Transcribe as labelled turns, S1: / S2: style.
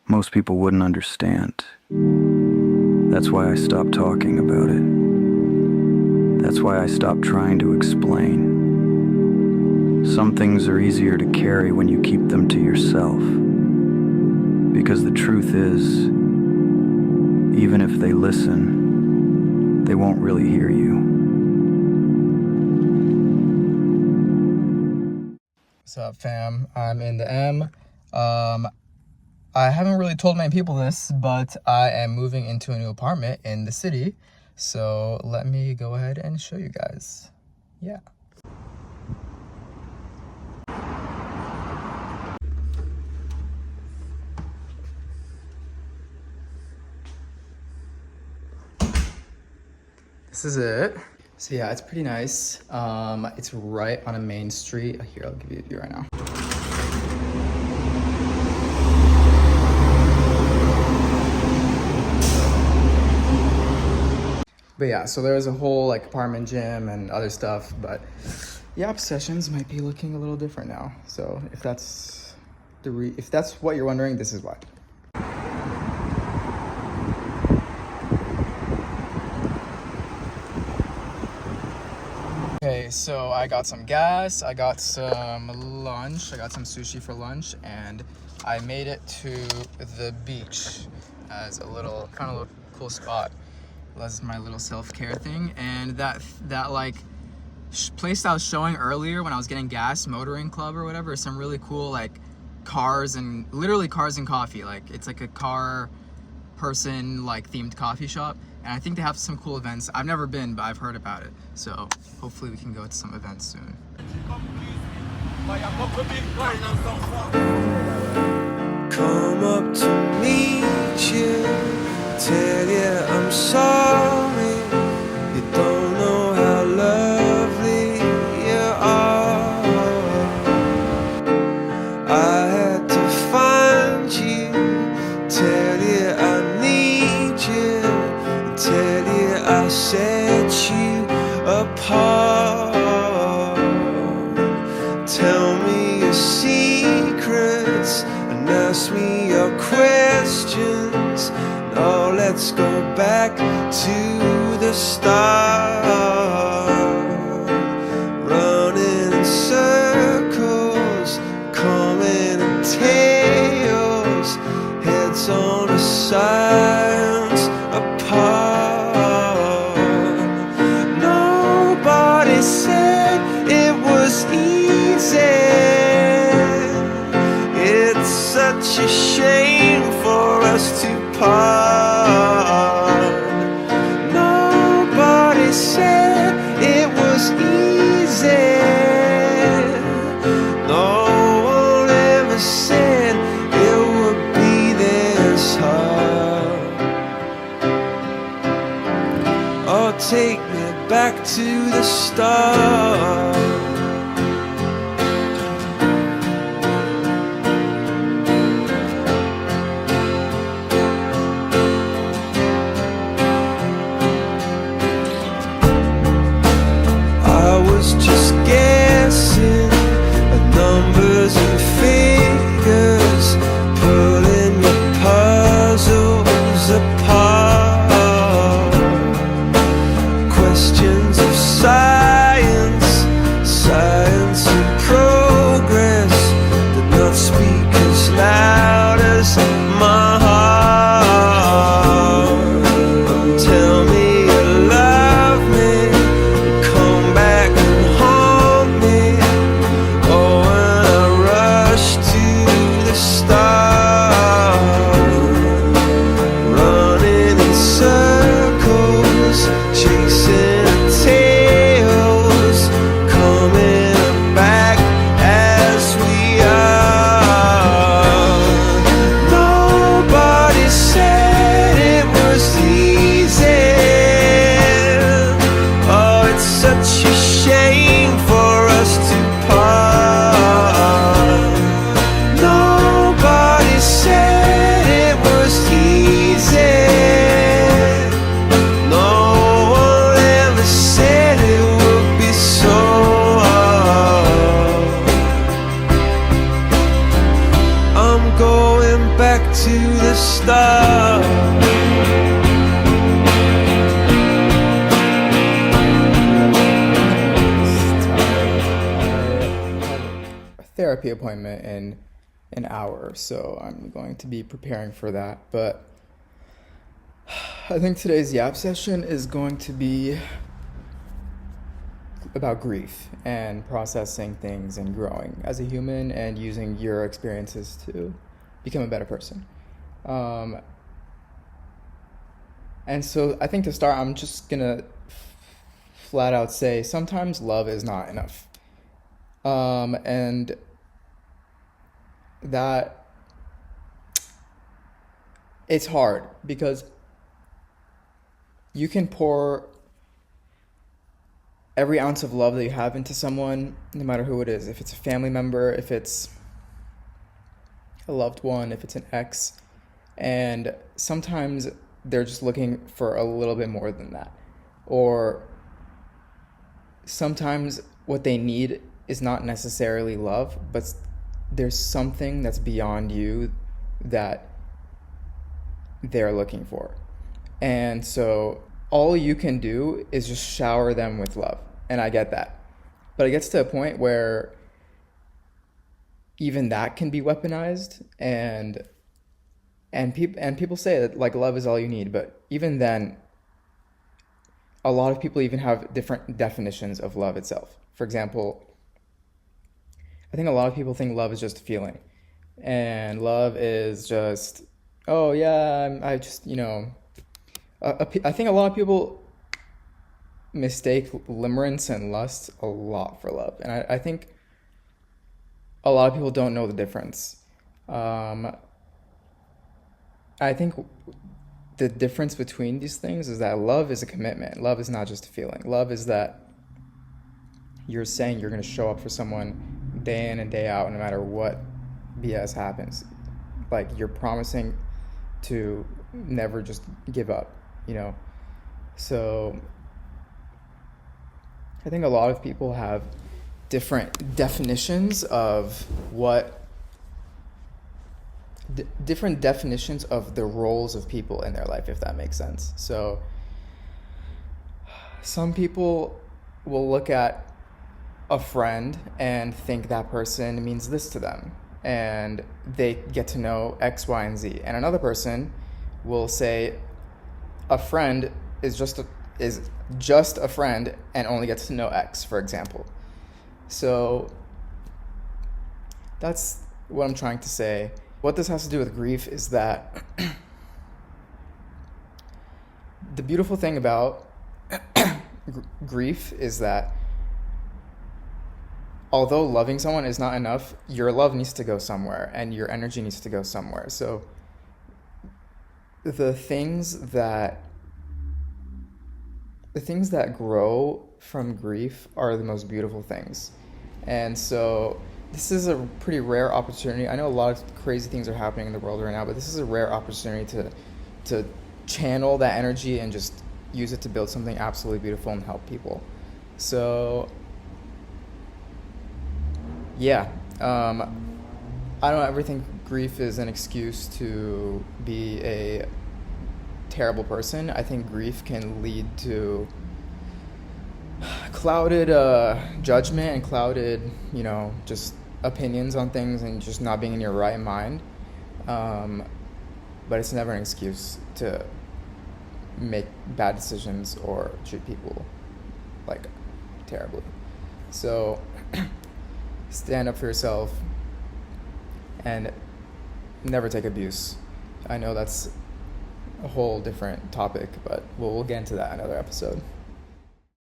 S1: most people wouldn't understand. That's why I stopped talking about it. That's why I stopped trying to explain. Some things are easier to carry when you keep them to yourself. Because the truth is, even if they listen, they won't really hear you.
S2: What's up, fam? I'm in the M. I haven't really told many people this, but I am moving into a new apartment in the city. So let me go ahead and show you guys. Yeah. This is it. So yeah, it's pretty nice. It's right on a main street. Here, I'll give you a view right now. But yeah, so there's a whole like apartment gym and other stuff, but the app sessions might be looking a little different now. So if that's what you're wondering, this is why. Okay, so I got some gas, I got some lunch, I got some sushi for lunch, and I made it to the beach as a little kind of cool spot. That's my little self-care thing. And that like place I was showing earlier when I was getting gas, Motoring Club or whatever, is some really cool like cars and literally cars and coffee. Like it's like a car person like themed coffee shop, and I think they have some cool events. I've never been, but I've heard about it, so hopefully we can go to some events soon.
S3: Come up to meet you, tell you I'm sorry. You don't know how lovely you are. I had to find you, tell you I need you, tell you I set you apart. Tell me your secrets and ask me your questions. Now let's go back to the start. Running in circles, coming in tails, heads on the sides apart. Nobody said it was easy. It's such a shame for us to part. Nobody said it was easy. No one ever said it would be this hard. Oh, take me back to the start. Just guessing at numbers and figures, pulling your puzzles apart. Questions of science, science and progress did not speak as loud as my heart. Tell me you love me, come back and haunt me. Oh, when I rush to the start, running in circles, chasing tails, coming back as we are. Nobody said it was easy. Oh, it's such a shame for us to part. Nobody said it was easy. No one ever said it would be so hard. I'm going back to the start.
S2: A therapy appointment in an hour, so I'm going to be preparing for that. But I think today's yap session is going to be about grief and processing things and growing as a human and using your experiences to become a better person. And so I think to start, I'm just gonna flat out say sometimes love is not enough. And that it's hard because you can pour every ounce of love that you have into someone, no matter who it is. If it's a family member, if it's a loved one, if it's an ex, and sometimes they're just looking for a little bit more than that. Or sometimes what they need is not necessarily love, but there's something that's beyond you that they're looking for. And so all you can do is just shower them with love. And I get that. But it gets to a point where even that can be weaponized, and people say that like love is all you need, but even then a lot of people even have different definitions of love itself. For example, I think a lot of people think love is just a feeling, and love is just, oh yeah, I just, I think a lot of people mistake limerence and lust a lot for love, and I think a lot of people don't know the difference. I think the difference between these things is that love is a commitment. Love is not just a feeling. Love is that you're saying you're going to show up for someone day in and day out, no matter what BS happens. Like, you're promising to never just give up, So I think a lot of people have different definitions of different definitions of the roles of people in their life, if that makes sense. So some people will look at a friend and think that person means this to them, and they get to know X, Y, and Z. And another person will say a friend is just a friend and only gets to know X, for example. So that's what I'm trying to say. What this has to do with grief is that the beautiful thing about grief is that although loving someone is not enough, your love needs to go somewhere and your energy needs to go somewhere. So the things that grow from grief are the most beautiful things. And so this is a pretty rare opportunity. I know a lot of crazy things are happening in the world right now, but this is a rare opportunity to channel that energy and just use it to build something absolutely beautiful and help people. So yeah, I don't ever think grief is an excuse to be a terrible person. I think grief can lead to clouded judgment and clouded, just opinions on things and just not being in your right mind. But it's never an excuse to make bad decisions or treat people like terribly. So stand up for yourself and never take abuse. I know that's a whole different topic, but we'll get into that in another episode.